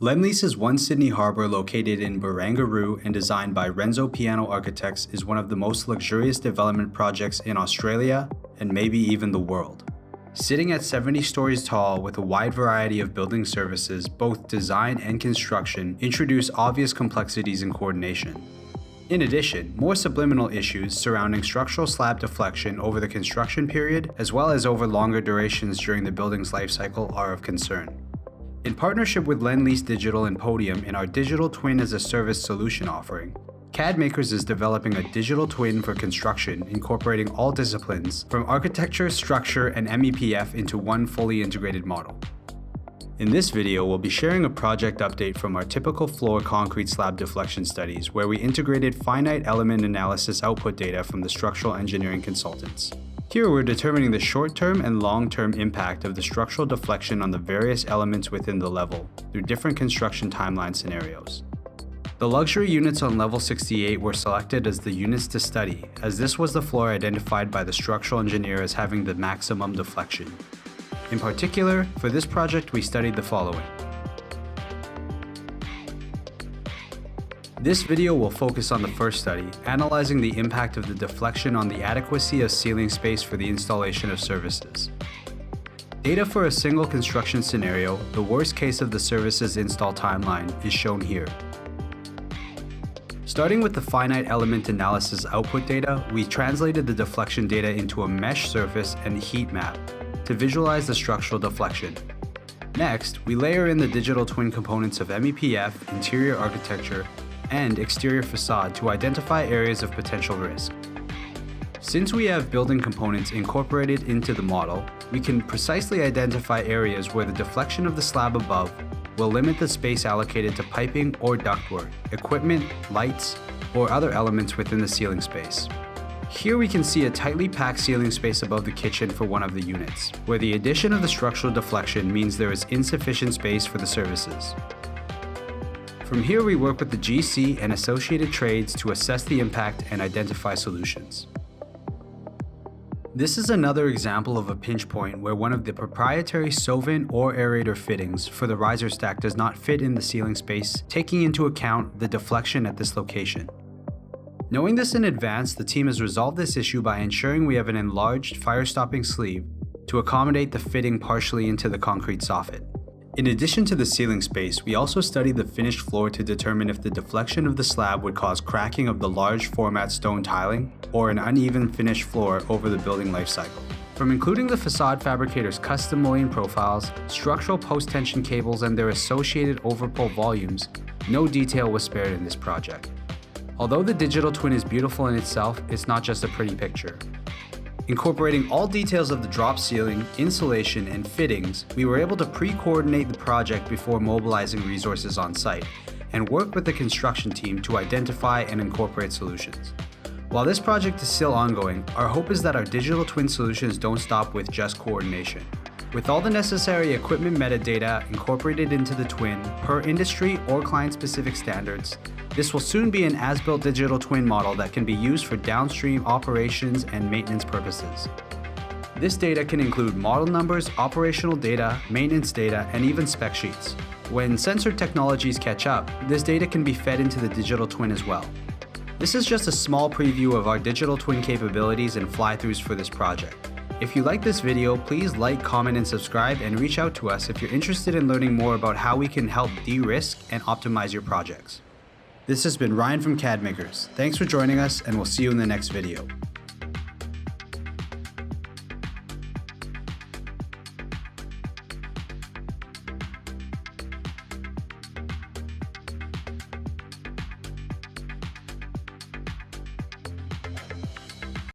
Lendlease's One Sydney Harbour, located in Barangaroo and designed by Renzo Piano Architects, is one of the most luxurious development projects in Australia and maybe even the world. Sitting at 70 stories tall with a wide variety of building services, both design and construction introduce obvious complexities in coordination. In addition, more subliminal issues surrounding structural slab deflection over the construction period, as well as over longer durations during the building's life cycle, are of concern. In partnership with Lendlease Digital and Podium in our Digital Twin as a Service solution offering, CadMakers is developing a digital twin for construction incorporating all disciplines from architecture, structure, and MEPF into one fully integrated model. In this video, we'll be sharing a project update from our typical floor concrete slab deflection studies, where we integrated finite element analysis output data from the structural engineering consultants. Here we're determining the short-term and long-term impact of the structural deflection on the various elements within the level through different construction timeline scenarios. The luxury units on level 68 were selected as the units to study, as this was the floor identified by the structural engineer as having the maximum deflection. In particular, for this project we studied the following. This video will focus on the first study, analyzing the impact of the deflection on the adequacy of ceiling space for the installation of services. Data for a single construction scenario, the worst case of the services install timeline, is shown here. Starting with the finite element analysis output data, we translated the deflection data into a mesh surface and heat map to visualize the structural deflection. Next, we layer in the digital twin components of MEPF, interior architecture, and exterior facade to identify areas of potential risk. Since we have building components incorporated into the model, we can precisely identify areas where the deflection of the slab above will limit the space allocated to piping or ductwork, equipment, lights, or other elements within the ceiling space. Here we can see a tightly packed ceiling space above the kitchen for one of the units, where the addition of the structural deflection means there is insufficient space for the services. From here we work with the GC and associated trades to assess the impact and identify solutions. This is another example of a pinch point where one of the proprietary Sovin or aerator fittings for the riser stack does not fit in the ceiling space, taking into account the deflection at this location. Knowing this in advance, the team has resolved this issue by ensuring we have an enlarged fire-stopping sleeve to accommodate the fitting partially into the concrete soffit. In addition to the ceiling space, we also studied the finished floor to determine if the deflection of the slab would cause cracking of the large format stone tiling or an uneven finished floor over the building life cycle. From including the facade fabricator's custom mullion profiles, structural post-tension cables, and their associated overpull volumes, no detail was spared in this project. Although the digital twin is beautiful in itself, it's not just a pretty picture. Incorporating all details of the drop ceiling, insulation, and fittings, we were able to pre-coordinate the project before mobilizing resources on site and work with the construction team to identify and incorporate solutions. While this project is still ongoing, our hope is that our digital twin solutions don't stop with just coordination. With all the necessary equipment metadata incorporated into the twin per industry or client-specific standards, this will soon be an as-built digital twin model that can be used for downstream operations and maintenance purposes. This data can include model numbers, operational data, maintenance data, and even spec sheets. When sensor technologies catch up, this data can be fed into the digital twin as well. This is just a small preview of our digital twin capabilities and fly-throughs for this project. If you like this video, please like, comment, and subscribe, and reach out to us if you're interested in learning more about how we can help de-risk and optimize your projects. This has been Ryan from CadMakers. Thanks for joining us, and we'll see you in the next video.